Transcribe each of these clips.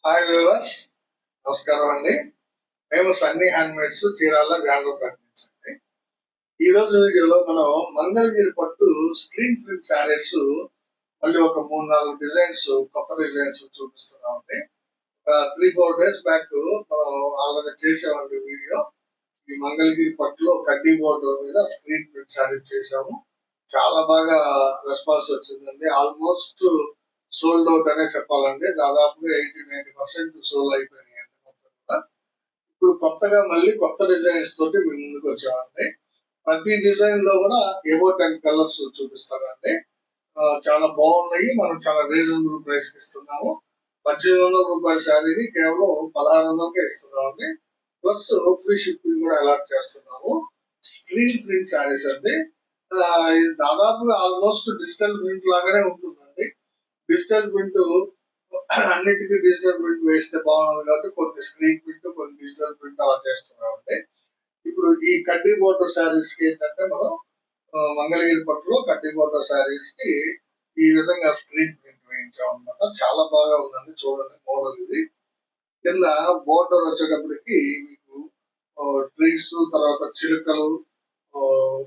Hi viewers, నమస్కారం అండి. మేము సన్నీ హ్యాండ్మేడ్స్ చీరాల జాండ్రో ప్రకటించండి. ఈ రోజు వీడియోలో మనం మంగళగిరి పట్టు స్క్రీన్ ప్రింట్ శారీస్ మళ్ళీ ఒక 3-4 డిజైన్స్, కొత్త డిజైన్స్ చూపిస్తున్నామండి. 3-4 డేస్ బ్యాక్ మనం ఆల్రెడీ చేసామండి వీడియో. ఈ మంగళగిరి పట్టులో కడ్డీ బోర్డర్ మీద స్క్రీన్ ప్రింట్ శారీస్ చేసాము. చాలా బాగా రెస్పాన్స్ వచ్చిందండి. ఆల్మోస్ట్ సోల్డ్ అవుట్ అనే చెప్పాలండి. దాదాపుగా 80-90% సోల్డ్ అయిపోయినాయండి మొత్తం కూడా. ఇప్పుడు కొత్తగా మళ్ళీ కొత్త డిజైన్స్ తోటి మేము ముందుకు వచ్చామండి. ప్రతి డిజైన్ లో కూడా ఏవో 10 కలర్స్ చూపిస్తారండి. చాలా బాగున్నాయి. మనం చాలా రీజనబుల్ ప్రైస్ కి ఇస్తున్నాము. 1800 రూపాయల శారీని కేవలం 1600కే ఇస్తున్నామండి. ప్లస్ ఫ్రీ షిప్పింగ్ కూడా అలాట్ చేస్తున్నాము. స్క్రీన్ ప్రింట్ శారీస్ అండి. ఇది దాదాపుగా ఆల్మోస్ట్ డిజిటల్ ప్రింట్ లాగానే ఉంటుందండి. డిజిటల్ ప్రింట్ అన్నిటికీ డిజిటల్ ప్రింట్ వేస్తే బాగుంది కాబట్టి కొన్ని స్క్రీన్ ప్రింట్, కొన్ని డిజిటల్ ప్రింట్ అలా చేస్తున్నామండి. ఇప్పుడు ఈ కడ్డీ బోర్డర్ శారీస్ కి ఏంటంటే మనం మంగళగిరి పట్టులో కడ్డీ బోర్డర్ శారీస్ కి ఈ విధంగా స్క్రీన్ ప్రింట్ వేయించాం అనమాట. చాలా బాగా ఉందండి. చూడండి మోడల్ ఇది. కింద బోర్డర్ వచ్చేటప్పటికి మీకు ట్రీస్, తర్వాత చిలుకలు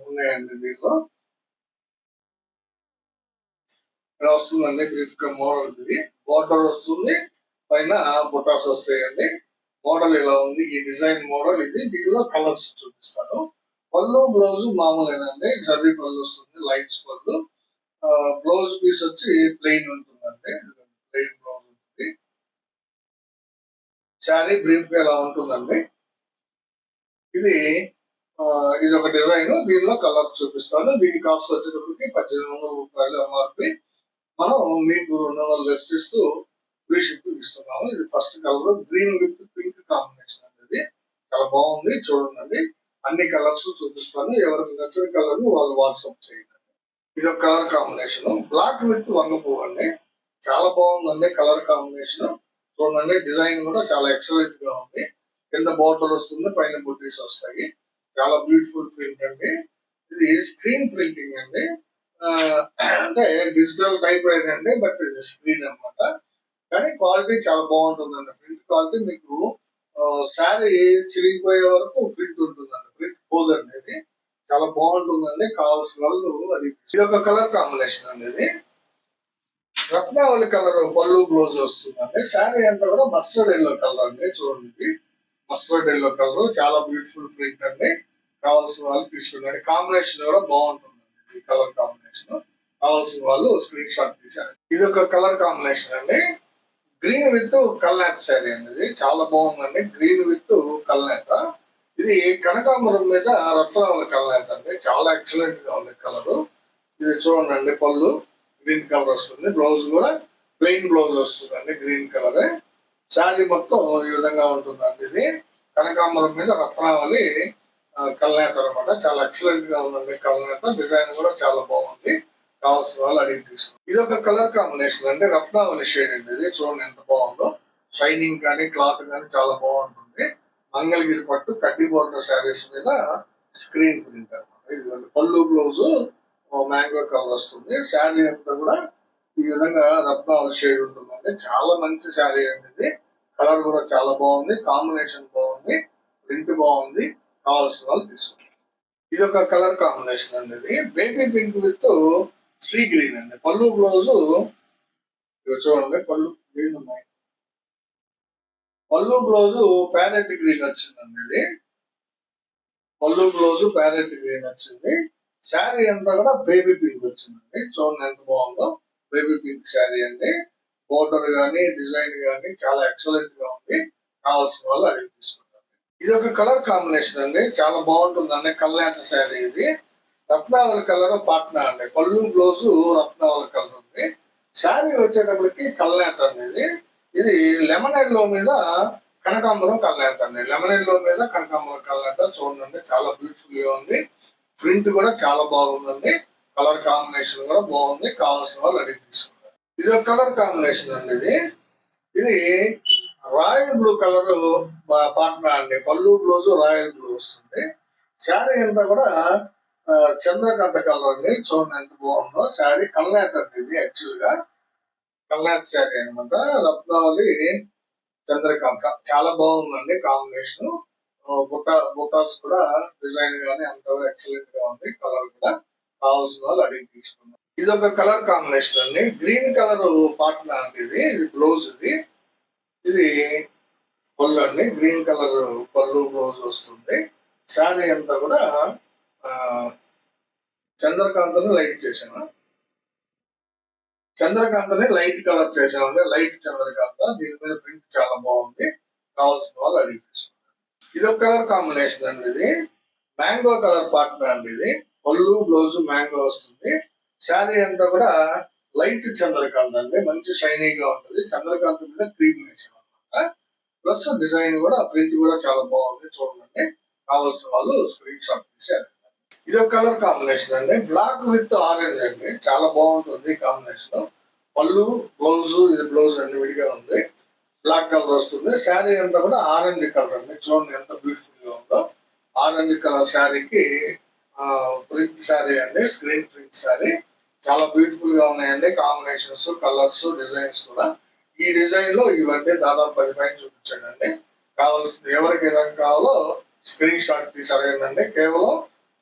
ఉన్నాయండి. దీనిలో ఇలా వస్తుందండి. బ్రీఫ్ గా మోడల్ ఇది. బోర్డర్ వస్తుంది, పైన బుటాస్ వస్తాయండి. మోడల్ ఇలా ఉంది. ఈ డిజైన్ మోడల్ ఇది. దీనిలో కలర్స్ చూపిస్తాను. పళ్ళు బ్లౌజ్ మామూలేనండి. జరీ పళ్ళు వస్తుంది, లైట్స్ పళ్ళు. బ్లౌజ్ పీస్ వచ్చి ప్లెయిన్ ఉంటుందండి. ప్లెయిన్ బ్లౌజ్ ఉంటుంది. శారీ బ్రీఫ్ గా ఇలా ఉంటుందండి. ఇది ఇది ఒక డిజైన్. దీనిలో కలర్ చూపిస్తాను. దీని కాస్ట్ వచ్చేటప్పటికి 1800 రూపాయలు ఎంఆర్పి. మనం మీకు 200 లెస్ ఇస్తూ ఫ్రీ షిప్పింగ్ ఇస్తున్నాము. ఇది first colour green with pink combination అనేది చాలా బాగుంది. చూడండి, అన్ని కలర్స్ చూపిస్తాను. ఎవరికి నచ్చిన కలర్ వాళ్ళు వాట్సాప్ చేయండి. ఇది ఒక కలర్ కాంబినేషన్. బ్లాక్ విత్ వంగ పువ్వు అండి. చాలా బాగుందండి కలర్ కాంబినేషన్. చూడండి, డిజైన్ కూడా చాలా ఎక్సలెంట్ గా ఉంది. కింద బార్డర్ వస్తుంది, పైన బుటీస్ వస్తాయి. చాలా బ్యూటిఫుల్ ప్రింట్ అండి. ఇది స్క్రీన్ ప్రింటింగ్ అండి. అంటే డిజిటల్ టైప్ రైటర్ అండి, బట్ ఇది స్క్రీన్ అనమాట. కానీ క్వాలిటీ చాలా బాగుంటుందండి. ప్రింట్ క్వాలిటీ మీకు శారీ చిరిగిపోయే వరకు ప్రింట్ ఉంటుందండి. ప్రింట్ పోదండి. ఇది చాలా బాగుంటుందండి. కావాల్సిన వాళ్ళు అది. ఇది ఒక కలర్ కాంబినేషన్ అండి. ఇది రత్నావళి కలర్ పళ్ళు బ్లౌజ్ వస్తుందండి. శారీ అంతా కూడా మస్టర్డ్ ఎల్లో కలర్ అండి. చూడండి, మస్టర్డ్ ఎల్లో కలర్ చాలా బ్యూటిఫుల్ ప్రింట్ అండి. కావాల్సిన వాళ్ళు తీసుకున్నాడు. కాంబినేషన్ కూడా బాగుంటుందండి. ఈ కలర్ కాంబినేషన్ కావాల్సిన వాళ్ళు స్క్రీన్ షాట్ తీశారు. ఇది ఒక కలర్ కాంబినేషన్ అండి. గ్రీన్ విత్ కల్నేత శారీ అండి. ఇది చాలా బాగుందండి. గ్రీన్ విత్ కల్నేత. ఇది కనకాంబరం మీద రత్నావళి కల్నేత అండి. చాలా ఎక్సలెంట్ గా ఉంది కలర్. ఇది చూడండి, పళ్ళు గ్రీన్ కలర్ వస్తుంది. బ్లౌజ్ కూడా ప్లెయిన్ బ్లౌజ్ వస్తుందండి, గ్రీన్ కలర్. శారీ మొత్తం ఈ విధంగా ఉంటుందండి. ఇది కనకాంబరం మీద రత్నావళి కల్నేత అనమాట. చాలా ఎక్సలెంట్ గా ఉందండి కల్నేత. డిజైన్ కూడా చాలా బాగుంది. కావాల్సిన వాళ్ళు అడిగి తీసుకోండి. ఇది ఒక కలర్ కాంబినేషన్ అండి. రత్నావళి షేడ్ అండి. ఇది చూడండి ఎంత బాగుందో. షైనింగ్ కానీ క్లాత్ కానీ చాలా బాగుంటుంది. మంగళగిరి పట్టు కడ్డీ బోర్డర్ శారీస్ మీద స్క్రీన్ ప్రింట్ అనమాట. ఇది పళ్ళు బ్లౌజ్ మ్యాంగో కలర్ వస్తుంది. శారీ అంతా కూడా ఈ విధంగా రత్నావళి షేడ్ ఉంటుందండి. చాలా మంచి శారీ అండి. ఇది కలర్ కూడా చాలా బాగుంది. కాంబినేషన్ బాగుంది. ప్రింట్ బాగుంది. కావాల్సిన వాళ్ళు తీసుకోండి. ఇది ఒక కలర్ కాంబినేషన్ అండి. ఇది baby pink with sea green అండి. పళ్ళు బ్లౌజ్ చూడండి, పళ్ళు గ్రీన్ ఉన్నాయి. పళ్ళు బ్లౌజ్ ప్యారెట్ గ్రీన్ వచ్చిందండి. ఇది పళ్ళు బ్లౌజ్ ప్యారెట్ గ్రీన్ వచ్చింది. శారీ అంతా కూడా బేబీ పింక్ వచ్చిందండి. చూడండి ఎంత బాగుందో. బేబీ పింక్ శారీ అండి. బోర్డర్ కానీ డిజైన్ కానీ చాలా ఎక్సలెంట్ గా ఉంది. కావాల్సిన వాళ్ళు అడిగి తీసుకుంటారు. ఇది ఒక కలర్ కాంబినేషన్ అండి. చాలా బాగుంటుందండి. కల్నేత శారీ ఇది. రత్నావళి కలర్ పాట్నా అండి. పళ్ళు బ్లౌజ్ రత్నావళి కలర్ ఉంది. శారీ వచ్చేటప్పటికి కల్నేత అండి. ఇది లెమన్ ఎల్లో మీద కనకాంబరం కల్నేత అండి. లెమన్ ఎల్లో మీద కనకాంబరం కల్నేత. చూడండి, చాలా బ్యూటిఫుల్ గా ఉంది. ప్రింట్ కూడా చాలా బాగుందండి. కలర్ కాంబినేషన్ కూడా బాగుంది. కావాల్సిన వాళ్ళు అడిగి తీసుకుంటారు. ఇది ఒక కలర్ కాంబినేషన్ అండి. ఇది రాయల్ బ్లూ కలర్ పాట్నా అండి. పళ్ళు బ్లౌజ్ రాయల్ బ్లూ వస్తుంది. శారీ అంతా కూడా చంద్రకాంత కలర్ అండి. చూడండి ఎంత బాగుందో. శారీ కల్నేత అండి. ఇది యాక్చువల్ గా కల్నేత శారీ అనమాట. రత్నావళి చంద్రకాంత చాలా బాగుందండి కాంబినేషన్. బుటాస్ కూడా డిజైన్ గానీ అంత ఎక్సలెంట్ గా ఉంది. కలర్ కూడా కావాల్సిన వాళ్ళు అడిగి తీసుకున్నారు. ఇది ఒక కలర్ కాంబినేషన్ అండి. గ్రీన్ కలర్ పార్ట్నర్ అండి ఇది బ్లౌజ్ ఇది పళ్ళు అండి. గ్రీన్ కలర్ పళ్ళు బ్లౌజ్ వస్తుంది. శారీ అంతా కూడా చంద్రకాంతని లైట్ చేశాను. చంద్రకాంతని లైట్ కలర్ చేసామండి. లైట్ చంద్రకాంత. దీని మీద ప్రింట్ చాలా బాగుంది. కావాల్సిన వాళ్ళు అడిగి తీసుకున్నారు. ఇది ఒక కలర్ కాంబినేషన్ అండి. ఇది మ్యాంగో కలర్ పార్ట్నర్ అండి. ఇది పళ్ళు బ్లౌజ్ మ్యాంగో వస్తుంది. శారీ అంతా కూడా లైట్ చంద్రకాంత్ అండి. మంచి షైనీగా ఉంటుంది. చంద్రకాంత మీద క్రీమ్ వేసాం అనమాట. ప్లస్ డిజైన్ కూడా ప్రింట్ కూడా చాలా బాగుంది. చూడండి, కావాల్సిన వాళ్ళు స్క్రీన్ షాట్ తీసి ఇది ఒక కలర్ కాంబినేషన్ అండి. బ్లాక్ విత్ ఆరెంజ్ అండి. చాలా బాగుంటుంది కాంబినేషన్. పళ్ళు బ్లౌజ్ ఇది బ్లౌజ్ అన్ని విడిగా ఉంది. బ్లాక్ కలర్ వస్తుంది. శారీ అంతా కూడా ఆరెంజ్ కలర్ అండి. చూడండి ఎంత బ్యూటిఫుల్ గా ఉందో. ఆరెంజ్ కలర్ శారీకి ప్రింట్ శారీ అండి. స్క్రీన్ ప్రింట్ శారీ చాలా బ్యూటిఫుల్ గా ఉన్నాయండి. కాంబినేషన్స్, కలర్స్, డిజైన్స్ కూడా. ఈ డిజైన్ లో ఇవన్నీ దాదాపు 10 పైన చూపించాడండి. కావాల్సింది ఎవరికి ఏదైనా కావాలో స్క్రీన్ షాట్ తీసి అడగండి. కేవలం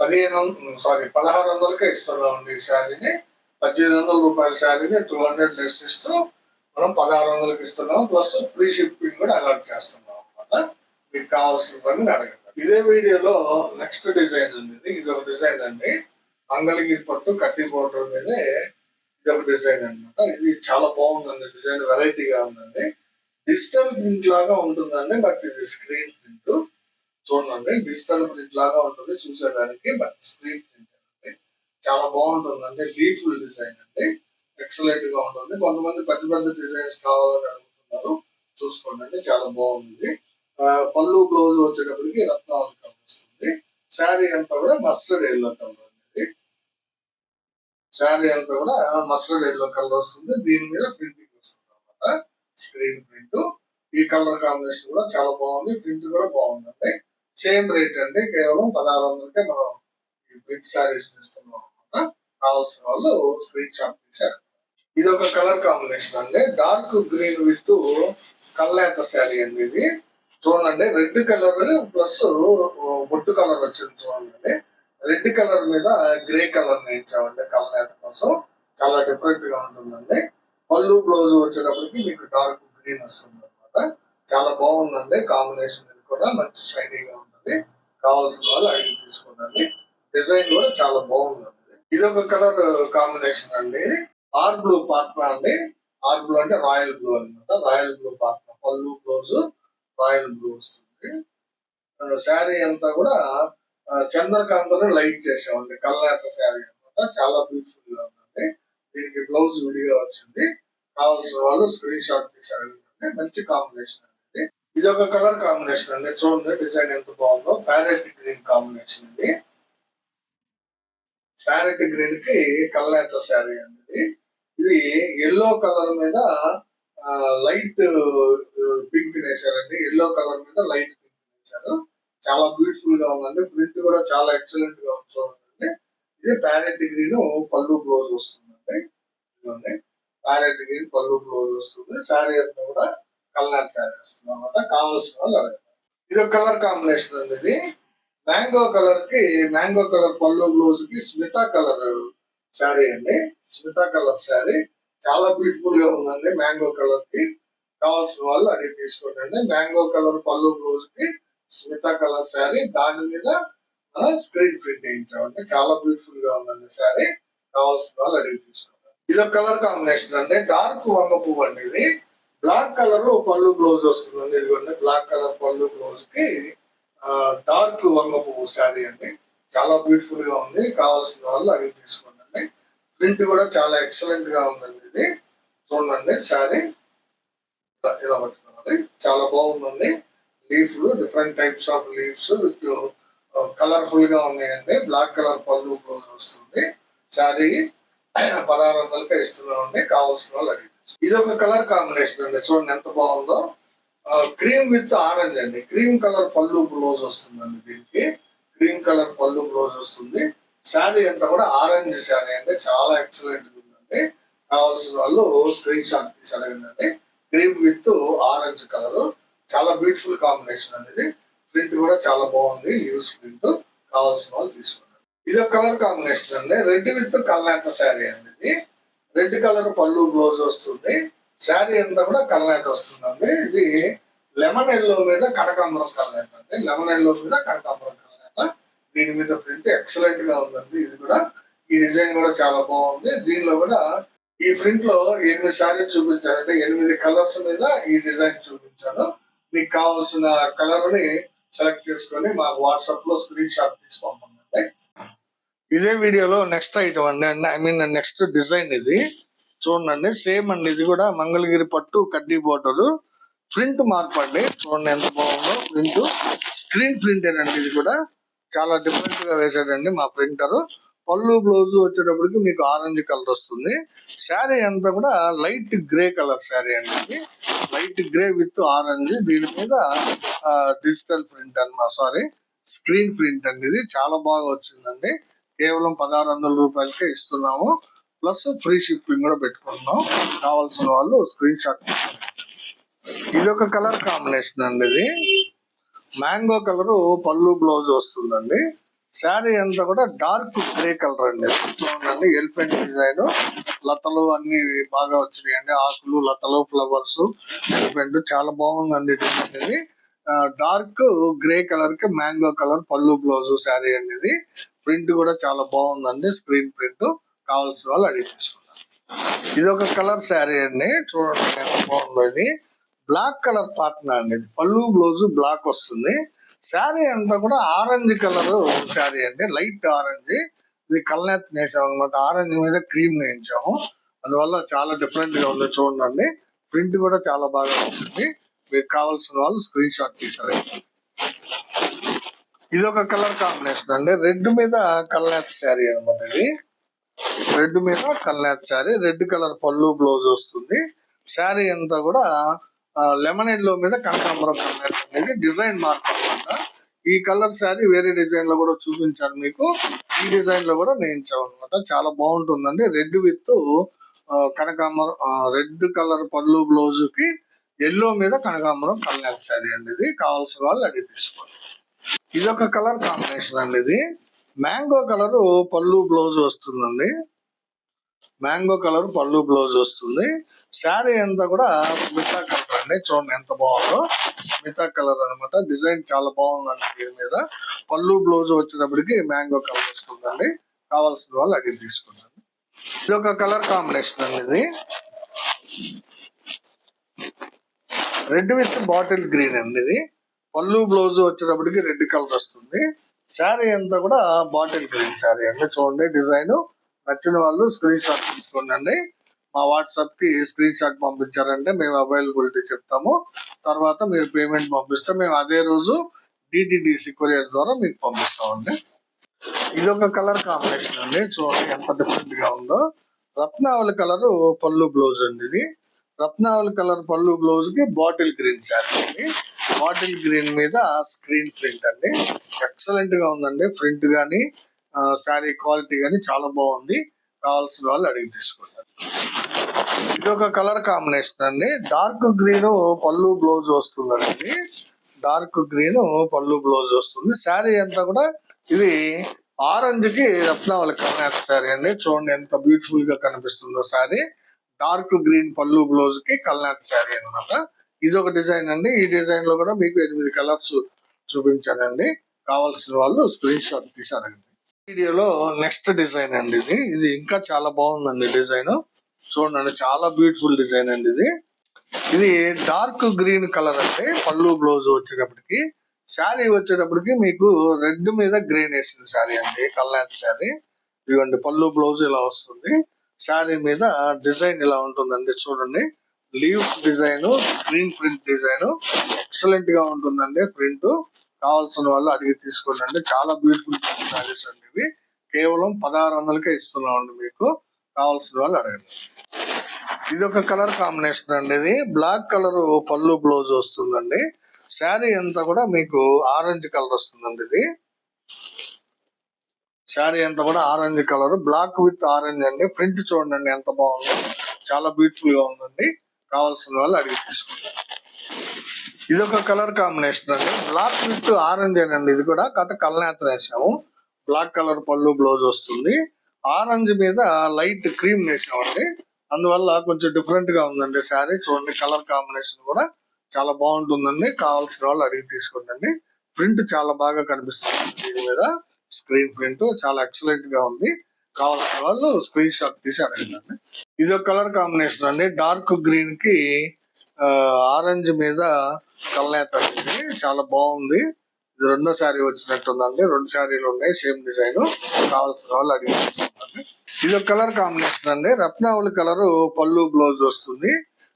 1600కే ఇస్తున్నామండి ఈ శారీని. 1800 రూపాయల శారీని 200 లెస్ ఇస్తూ మనం 1600కి ఇస్తున్నాం. ప్లస్ ఫ్రీ షిప్పింగ్ కూడా అలర్ట్ చేస్తున్నాం అనమాట. మీకు కావాల్సిన పని అడగండి. ఇదే వీడియోలో నెక్స్ట్ డిజైన్ ఉంది. ఇది ఒక డిజైన్ అండి. మంగళగిరి పట్టు కట్టి బోర్డర్ మీదే ఇది ఒక డిజైన్ అనమాట. ఇది చాలా బాగుందండి. డిజైన్ వెరైటీగా ఉందండి. డిజిటల్ ప్రింట్ లాగా ఉంటుందండి. బట్ ఇది స్క్రీన్ ప్రింట్. చూడండి, డిజిటల్ ప్రింట్ లాగా ఉంటుంది చూసేదానికి. బట్ స్క్రీన్ ప్రింట్ అండి. చాలా బాగుంటుందండి. లీఫుల్ డిజైన్ అండి. ఎక్సలెంట్ గా ఉంటుంది. కొంతమంది పెద్ద పెద్ద డిజైన్స్ కావాలని అడుగుతున్నారు. చూసుకోండి, చాలా బాగుంది. పళ్ళు బ్లౌజ్ వచ్చేటప్పటికి రత్నావళి కలర్ వస్తుంది. శారీ అంతా కూడా మస్టర్డ్ ఎల్లో కలర్ అనేది. శారీ అంతా కూడా మస్టర్డ్ ఎల్లో కలర్ వస్తుంది. దీని మీద ప్రింటింగ్ వస్తుంది అనమాట. Screen print. ఈ కలర్ కాంబినేషన్ కూడా చాలా బాగుంది. ప్రింట్ కూడా బాగుందండి. సేమ్ రేట్ అండి. కేవలం 1600కే మనం ఈ ప్రింట్ శారీస్ ఇస్తున్నాం అనమాట. కావాల్సిన వాళ్ళు స్క్రీన్ షాట్ తీసారు. ఇది ఒక కలర్ కాంబినేషన్ అండి. డార్క్ గ్రీన్ విత్ కల్లేత శారీ అండి. ఇది చూడండి, రెడ్ కలర్ ప్లస్ బొట్టు కలర్ వచ్చింది. చూడండి, రెడ్ కలర్ మీద గ్రే కలర్ నేర్చామండి కల్లేత కోసం. చాలా డిఫరెంట్ గా ఉంటుందండి. పళ్ళు బ్లౌజ్ వచ్చేటప్పటికి మీకు డార్క్ గ్రీన్ వస్తుంది అనమాట. చాలా బాగుందండి కాంబినేషన్. ఇది కూడా మంచి షైనీగా ఉంటుంది. కావాల్సిన వాళ్ళు అడిగి తీసుకోండి. డిజైన్ కూడా చాలా బాగుందండి. ఇది ఒక కలర్ కాంబినేషన్ అండి. ఆర్ బ్లూ పార్ట్నర్ అండి. ఆర్ బ్లూ అంటే రాయల్ బ్లూ అనమాట. Royal blue partner. పళ్ళు బ్లౌజ్ రాయల్ బ్లూ వస్తుంది. శారీ అంతా కూడా చంద్రకాంతని లైట్ చేసామండి. కల్లేత శారీ అనమాట. చాలా బ్యూటిఫుల్ గా ఉందండి. దీనికి బ్లౌజ్ విడిగా వచ్చింది. కావాల్సిన వాళ్ళు స్క్రీన్ షాట్ తీసారు. మంచి కాంబినేషన్ అండి. ఇది ఒక కలర్ కాంబినేషన్ అండి. చూడండి, డిజైన్ ఎంత బాగుందో. ప్యారెట్ గ్రీన్ కాంబినేషన్ ఇది. ప్యారెట్ గ్రీన్ కి కల్లేత శారీ అండి. ఇది ఎల్లో కలర్ మీద లైట్ పింక్ వేశారండి. ఎల్లో కలర్ మీద లైట్ పింక్ వేశారు. చాలా బ్యూటిఫుల్ గా ఉందండి. ప్రింట్ కూడా చాలా ఎక్సలెంట్ గా ఉంది. చూడండి, ఇది ప్యారెట్ గ్రీన్ పళ్ళు బ్లౌజ్ వస్తుందండి. ఇదిగోండి, ప్యారెట్ గ్రీన్ పళ్ళు బ్లౌజ్ వస్తుంది. శారీ అంతా కూడా కలర్ శారీ వస్తుంది అనమాట. కావాల్సిన వాళ్ళు అడగండి. ఇది ఒక కలర్ కాంబినేషన్ అండి. ఇది మ్యాంగో కలర్ కి మ్యాంగో కలర్ పళ్ళు బ్లౌజ్ కి స్మితా కలర్ శారీ అండి. స్మితా కలర్ శారీ చాలా బ్యూటిఫుల్ గా ఉందండి. మ్యాంగో కలర్ కి కావాల్సిన వాళ్ళు అడిగి తీసుకోండి. మ్యాంగో కలర్ పళ్ళు బ్లౌజ్ కి స్మితా కలర్ శారీ. దాని మీద స్క్రీన్ ప్రింట్ వేయించామండి. చాలా బ్యూటిఫుల్ గా ఉందండి శారీ. కావాల్సిన వాళ్ళు అడిగి తీసుకోండి. ఇది ఒక కలర్ కాంబినేషన్ అండి. డార్క్ వంగ పువ్వు అండి. ఇది బ్లాక్ కలర్ పళ్ళు బ్లౌజ్ వస్తుందండి. ఇదిగోండి, బ్లాక్ కలర్ పళ్ళు బ్లౌజ్ కి డార్క్ వంగ పువ్వు శారీ అండి. చాలా బ్యూటిఫుల్ గా ఉంది. కావాల్సిన వాళ్ళు అడిగి తీసుకోండి. ప్రింట్ కూడా చాలా ఎక్సలెంట్ గా ఉందండి. ఇది చూడండి, శారీ ఇలా పట్టుకోవాలి. చాలా బాగుందండి. లీఫ్లు different types of leaves with colourful గా ఉన్నాయండి. బ్లాక్ కలర్ పళ్ళు బ్లౌజ్ వస్తుంది. శారీ 1600కే ఇస్తున్నామండి. కావాల్సిన వాళ్ళు అడిగి. ఇది ఒక కలర్ కాంబినేషన్ అండి. చూడండి ఎంత బాగుందో. క్రీమ్ విత్ ఆరెంజ్ అండి. క్రీమ్ కలర్ పళ్ళు బ్లౌజ్ వస్తుందండి. దీనికి క్రీమ్ కలర్ పళ్ళు బ్లౌజ్ వస్తుంది. శారీ అంతా కూడా ఆరెంజ్ శారీ అండి. చాలా ఎక్సలెంట్ ఉందండి. కావాల్సిన వాళ్ళు స్క్రీన్ షాట్ తీసి అడగండి. క్రీమ్ విత్ ఆరెంజ్ కలర్, చాలా బ్యూటిఫుల్ కాంబినేషన్ అనేది. ప్రింట్ కూడా చాలా బాగుంది, లీవ్స్ ప్రింట్. కావాల్సిన వాళ్ళు తీసుకున్నారు. ఇది ఒక కలర్ కాంబినేషన్ అండి, రెడ్ విత్ కల్నేత శారీ అండి. ఇది రెడ్ కలర్ పళ్ళు బ్లౌజ్ వస్తుంది. శారీ అంతా కూడా కల్నేత వస్తుందండి. ఇది లెమన్ ఎల్లో మీద కనకాంబరం కల్నేత అండి. లెమన్ ఎల్లో మీద కనకాంబరం కల్నేత. దీని మీద ప్రింట్ ఎక్సలెంట్ గా ఉందండి. ఇది కూడా ఈ డిజైన్ కూడా చాలా బాగుంది. దీనిలో కూడా ఈ ప్రింట్ లో 8 శారీస్ చూపించానంటే 8 కలర్స్ మీద ఈ డిజైన్ చూపించాను. మీకు కావాల్సిన కలర్ ని సెలెక్ట్ చేసుకొని మాకు వాట్సాప్ లో స్క్రీన్ షాట్ తీసి పంపండి. ఇదే వీడియోలో నెక్స్ట్ ఐటమ్ అండి, నెక్స్ట్ డిజైన్ ఇది చూడండి. సేమ్ అండి, ఇది కూడా మంగళగిరి పట్టు కడ్డీ బోర్డర్ ప్రింట్ మార్పు అండి. చూడండి ఎంత బాగుందో ప్రింట్. స్క్రీన్ ప్రింట్ అండి. ఇది కూడా చాలా డిఫరెంట్ గా వేసాడండి మా ప్రింటర్. పళ్ళు బ్లౌజ్ వచ్చేటప్పటికి మీకు ఆరెంజ్ కలర్ వస్తుంది. శారీ అంతా కూడా లైట్ గ్రే కలర్ శారీ అండి. Light grey with orange. దీని మీద డిజిటల్ ప్రింట్ అన్నమాట, సారీ స్క్రీన్ ప్రింట్ అండి. ఇది చాలా బాగా వచ్చిందండి. కేవలం 1600 రూపాయలకే ఇస్తున్నాము. ప్లస్ ఫ్రీ షిప్పింగ్ కూడా పెట్టుకుంటున్నాం. కావాల్సిన వాళ్ళు స్క్రీన్ షాట్. ఇది ఒక కలర్ కాంబినేషన్ అండి. ఇది మ్యాంగో కలర్ పళ్ళు బ్లౌజ్ వస్తుందండి. శారీ అంతా కూడా డార్క్ గ్రే కలర్ అండి. చూడండి ఎలిఫెంట్ డిజైన్, లతలు అన్ని బాగా వచ్చినాయండి. ఆకులు, లతలు, ఫ్లవర్స్, ఎలిఫెంట్ చాలా బాగుందండి డిజైన్. ఇది డార్క్ గ్రే కలర్ కి మ్యాంగో కలర్ పళ్ళు బ్లౌజ్ శారీ అండి. ఇది ప్రింట్ కూడా చాలా బాగుందండి, స్క్రీన్ ప్రింట్. కావాల్సిన వాళ్ళు అడిగి తీసుకున్నారు. ఇది ఒక కలర్ శారీ అండి. చూడండి ఎంత బాగుందో. ఇది బ్లాక్ కలర్ పాటన అండి. ఇది పళ్ళు బ్లౌజ్ బ్లాక్ వస్తుంది. శారీ అంతా కూడా ఆరెంజ్ కలర్ శారీ అండి, లైట్ ఆరెంజ్. ఇది కల్నేత నేసాం అనమాట. ఆరెంజ్ మీద క్రీమ్ నేయించాము, అందువల్ల చాలా డిఫరెంట్ గా ఉంది. చూడండి ప్రింట్ కూడా చాలా బాగా వచ్చింది. మీకు కావాల్సిన వాళ్ళు స్క్రీన్ షాట్ తీసారు. ఇది ఒక కలర్ కాంబినేషన్ అండి, రెడ్ మీద కల్నేత శారీ అనమాట. ఇది రెడ్ మీద కల్నేత శారీ, రెడ్ కలర్ పళ్ళు బ్లౌజ్ వస్తుంది. శారీ అంతా కూడా లెమన్ ఎల్లో మీద కనకాంబరం కలర్ అనేది డిజైన్ మార్క్ అనమాట. ఈ కలర్ శారీ వేరే డిజైన్ లో కూడా చూపించాను మీకు. ఈ డిజైన్ లో కూడా నేయించాను అనమాట. చాలా బాగుంటుందండి. రెడ్ విత్ కనకాంబరం, రెడ్ కలర్ పళ్ళు బ్లౌజ్ కి ఎల్లో మీద కనకాంబరం కలర్ శారీ అండి. ఇది కావాల్సిన వాళ్ళు అడిగి తీసుకోండి. ఇది ఒక కలర్ కాంబినేషన్ అండి. ఇది మ్యాంగో కలర్ పళ్ళు బ్లౌజ్ వస్తుందండి. మ్యాంగో కలర్ పళ్ళు బ్లౌజ్ వస్తుంది. శారీ అంతా కూడా స్మితా కలర్ అండి. చూడండి ఎంత బాగుందో, స్మితా కలర్ అనమాట. డిజైన్ చాలా బాగుందండి. దీని మీద పళ్ళు బ్లౌజ్ వచ్చినప్పటికి మ్యాంగో కలర్ వస్తుందండి. కావాల్సిన వాళ్ళు అడిగి తీసుకుంటాను. ఇది ఒక కలర్ కాంబినేషన్ అండి. ఇది రెడ్ విత్ బాటిల్ గ్రీన్ అండి. ఇది పళ్ళు బ్లౌజ్ వచ్చేటప్పటికి రెడ్ కలర్ వస్తుంది. శారీ అంతా కూడా బాటిల్ గ్రీన్ శారీ అండి. చూడండి డిజైన్ నచ్చిన వాళ్ళు స్క్రీన్ షాట్ తీసుకోండి. మా వాట్సాప్ కి స్క్రీన్ షాట్ పంపించారంటే మేము అవైలబిలిటీ చెప్తాము. తర్వాత మీరు పేమెంట్ పంపిస్తే మేము అదే రోజు డిటిడిసి కొరియర్ ద్వారా మీకు పంపిస్తామండి. ఇది ఒక కలర్ కాంబినేషన్ అండి. చూడండి ఎంత డిఫరెంట్ గా ఉందో. రత్నావళి కలర్ పళ్ళు బ్లౌజ్ అండి. ఇది రత్నావళి కలర్ పళ్ళు బ్లౌజ్ కి బాటిల్ గ్రీన్ శారీ అండి. బాటిల్ గ్రీన్ మీద స్క్రీన్ ప్రింట్ అండి. ఎక్సలెంట్ గా ఉందండి. ప్రింట్ గానీ శారీ క్వాలిటీ గానీ చాలా బాగుంది. కావాల్సిన వాళ్ళు అడిగి తీసుకుంటారు. ఇది ఒక కలర్ కాంబినేషన్ అండి. డార్క్ గ్రీన్ పళ్ళు బ్లౌజ్ వస్తుందండి. డార్క్ గ్రీన్ పళ్ళు బ్లౌజ్ వస్తుంది. శారీ అంతా కూడా ఇది ఆరెంజ్ కి రత్నావళి కల్నేత శారీ అండి. చూడండి ఎంత బ్యూటిఫుల్ గా కనిపిస్తుందో శారీ. డార్క్ గ్రీన్ పళ్ళు బ్లౌజ్ కి కల్నేత శారీ అనమాట. ఇది ఒక డిజైన్ అండి. ఈ డిజైన్ లో కూడా మీకు 8 కలర్స్ చూపించానండి. కావాల్సిన వాళ్ళు స్క్రీన్ షాట్ తీసి అడగండి. వీడియోలో నెక్స్ట్ డిజైన్ అండి. ఇది ఇంకా చాలా బాగుందండి డిజైన్. చూడండి చాలా బ్యూటిఫుల్ డిజైన్ అండి. ఇది డార్క్ గ్రీన్ కలర్ అండి. పళ్ళు బ్లౌజ్ వచ్చేటప్పటికి, శారీ వచ్చేటప్పటికి మీకు రెడ్ మీద గ్రీన్ వేసిన శారీ అండి, కల్నేత శారీ. ఇదిగోండి పళ్ళు బ్లౌజ్ ఇలా వస్తుంది. శారీ మీద డిజైన్ ఇలా ఉంటుందండి. చూడండి leaves design, screen print design excellent గా ఉంటుందండి. ప్రింట్ కావాల్సిన వాళ్ళు అడిగి తీసుకోండి. చాలా బ్యూటిఫుల్ శారీస్ అండి. ఇవి కేవలం 1600కే ఇస్తున్నామండి. మీకు కావాల్సిన వాళ్ళు అడగండి. ఇది ఒక కలర్ కాంబినేషన్ అండి. ఇది బ్లాక్ కలర్ పళ్ళు బ్లౌజ్ వస్తుందండి. శారీ అంతా కూడా మీకు ఆరెంజ్ కలర్ వస్తుందండి. ఇది శారీ అంతా కూడా orange colour, black with orange అండి. ప్రింట్ చూడండి ఎంత బాగుందో, చాలా బ్యూటిఫుల్ గా ఉందండి. కావాల్సిన వాళ్ళు అడిగి తీసుకుంటారు. ఇది ఒక కలర్ కాంబినేషన్ అండి, బ్లాక్ విత్ ఆరెంజ్ అండి. ఇది కూడా కథ కల్నేత వేసాము. బ్లాక్ కలర్ పళ్ళు బ్లౌజ్ వస్తుంది, ఆరెంజ్ మీద లైట్ క్రీమ్ వేసామండి. అందువల్ల కొంచెం డిఫరెంట్ గా ఉందండి శారీ. చూడండి, కలర్ కాంబినేషన్ కూడా చాలా బాగుంటుందండి. కావాల్సిన వాళ్ళు అడిగి తీసుకోండి. ప్రింట్ చాలా బాగా కనిపిస్తుంది దీని మీద. స్క్రీన్ ప్రింట్ చాలా ఎక్సలెంట్ గా ఉంది. కావాల్సిన వాళ్ళు స్క్రీన్ షాట్ తీసి అడగండి. ఇది ఒక కలర్ కాంబినేషన్ అండి, డార్క్ గ్రీన్ కి ఆరెంజ్ మీద కల్నేత అండి. చాలా బాగుంది. ఇది రెండో శారీ వచ్చినట్టుందండి. 2 శారీలు ఉన్నాయి సేమ్ డిజైన్. కావాల్సిన వాళ్ళు అడిగి తీసుకోండి. ఇది ఒక కలర్ కాంబినేషన్ అండి, రత్నావళి కలర్ పళ్ళు బ్లౌజ్ వస్తుంది.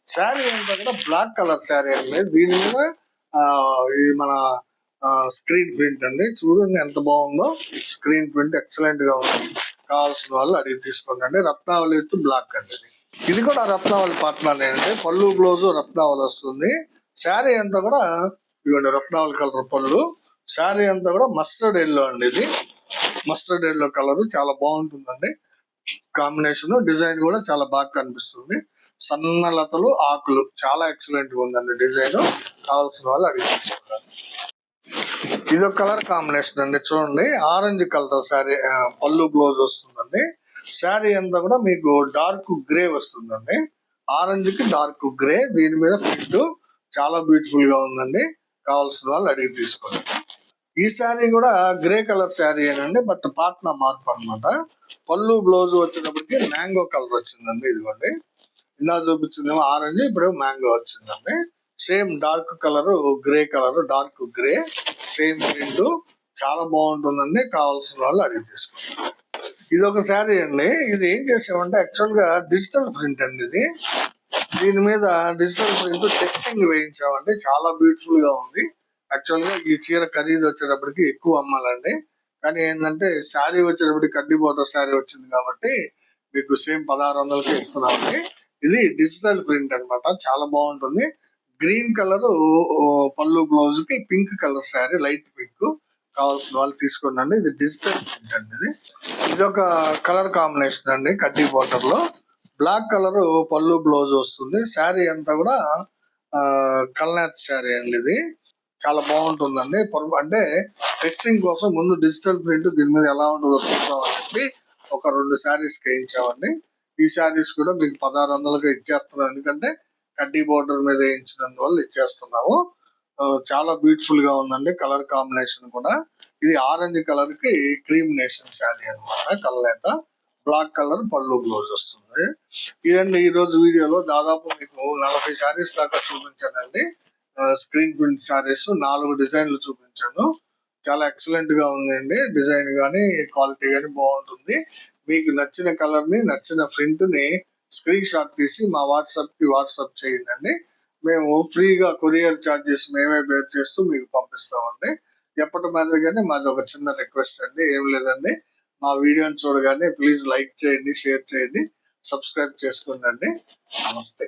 శారీ అంతా కూడా బ్లాక్ కలర్ శారీ అండి. దీని మీద ఇది మన స్క్రీన్ ప్రింట్ అండి. చూడండి ఎంత బాగుందో, స్క్రీన్ ప్రింట్ ఎక్సలెంట్ గా ఉంది. కావాల్సిన వాళ్ళు అడిగి తీసుకోండి. రత్నావళి విత్ బ్లాక్ అండి. ఇది కూడా రత్నావళి పార్ట్నర్ అండి. పళ్ళు బ్లౌజ్ రత్నావళి వస్తుంది. శారీ అంతా కూడా ఇవ్వండి రత్నావళి కలర్ పళ్ళు. శారీ అంతా కూడా మస్టర్డ్ ఎల్లో అండి. ఇది మస్టర్డ్ ఎల్లో కలర్ చాలా బాగుంటుందండి. కాంబినేషన్ డిజైన్ కూడా చాలా బాగా కనిపిస్తుంది. సన్న లతలు ఆకులు చాలా ఎక్సలెంట్ గా ఉందండి డిజైన్. కావాల్సిన వాళ్ళు అడిగి తీసుకుంటారు. ఇది ఒక కలర్ కాంబినేషన్ అండి. చూడండి, ఆరెంజ్ కలర్ శారీ పళ్ళు బ్లౌజ్ వస్తుందండి. శారీ అంతా కూడా మీకు డార్క్ గ్రే వస్తుందండి. ఆరెంజ్ కి డార్క్ గ్రే, దీని మీద ప్రింట్ చాలా బ్యూటిఫుల్ గా ఉందండి. కావాల్సిన వాళ్ళు అడిగి తీసుకోండి. ఈ శారీ కూడా గ్రే కలర్ శారీ ఏనండి, బట్ పాట్నా మార్పు అనమాట. పళ్ళు బ్లౌజ్ వచ్చేటప్పటికి మ్యాంగో కలర్ వచ్చిందండి. ఇదిగోండి, ఇలా చూపించిందేమో ఆరెంజ్, ఇప్పుడు మ్యాంగో వచ్చిందండి. Same dark colour, grey colour, dark grey, same print చాలా బాగుంటుందండి. కావాల్సిన వాళ్ళు అడిగి తీసుకుంటారు. ఇది ఒక శారీ అండి. ఇది ఏం చేసామంటే యాక్చువల్ గా డిజిటల్ ప్రింట్ అండి. ఇది దీని మీద డిజిటల్ ప్రింట్ టెస్టింగ్ వేయించామండి. చాలా బ్యూటిఫుల్ గా ఉంది. యాక్చువల్ గా ఈ చీర ఖరీదు వచ్చేటప్పటికి ఎక్కువ అమ్మాలండి, కానీ ఏంటంటే శారీ వచ్చేటప్పటికి కడ్డీ బోర్డర్ శారీ వచ్చింది కాబట్టి మీకు సేమ్ 1600కి ఇస్తున్నామండి. ఇది డిజిటల్ ప్రింట్ అనమాట, చాలా బాగుంటుంది. గ్రీన్ కలర్ పళ్ళు బ్లౌజ్ కి pink colour sari, light pink. కావాల్సిన వాళ్ళు తీసుకోండి. ఇది డిజిటల్ ప్రింట్ అండి. ఇది ఒక కలర్ కాంబినేషన్ అండి, కడ్డీ బోర్డర్ లో బ్లాక్ కలర్ పళ్ళు బ్లౌజ్ వస్తుంది. శారీ అంతా కూడా కల్నేత శారీ అండి. ఇది చాలా బాగుంటుందండి. అంటే టెస్టింగ్ కోసం ముందు డిజిటల్ ప్రింట్ దీని మీద ఎలా ఉంటుందో చూద్దామని చెప్పి ఒక 2 శారీస్ వేయించామండి. ఈ శారీస్ కూడా మీకు 1600కి ఇచ్చేస్తున్నాం, ఎందుకంటే కడ్డీ బోర్డర్ మీద వేయించినందువల్ల ఇచ్చేస్తున్నాము. చాలా బ్యూటిఫుల్ గా ఉందండి కలర్ కాంబినేషన్ కూడా. ఇది ఆరెంజ్ కలర్ కి క్రీమ్ నేషన్ శారీ అనమాట, కల్నేత. బ్లాక్ కలర్ పళ్ళు బ్లౌజ్ వస్తుంది. ఇదండి ఈ రోజు వీడియోలో దాదాపు మీకు 40 శారీస్ దాకా చూపించానండి. స్క్రీన్ ప్రింట్ శారీస్ 4 డిజైన్లు చూపించాను. చాలా ఎక్సలెంట్ గా ఉందండి. డిజైన్ గానీ క్వాలిటీ గానీ బాగుంటుంది. మీకు నచ్చిన కలర్ ని, నచ్చిన ప్రింట్ ని స్క్రీన్ షాట్ తీసి మా వాట్సాప్ చేయండి. మేము ఫ్రీగా కొరియర్ ఛార్జెస్ మేమే బేర్ చేస్తూ మీకు పంపిస్తామండి. ఎప్పటి మాదిరిగానే మాది ఒక చిన్న రిక్వెస్ట్ అండి, ఏం లేదండి. మా వీడియోని చూడగానే ప్లీజ్ లైక్ చేయండి, షేర్ చేయండి, సబ్స్క్రైబ్ చేసుకోండి. నమస్తే.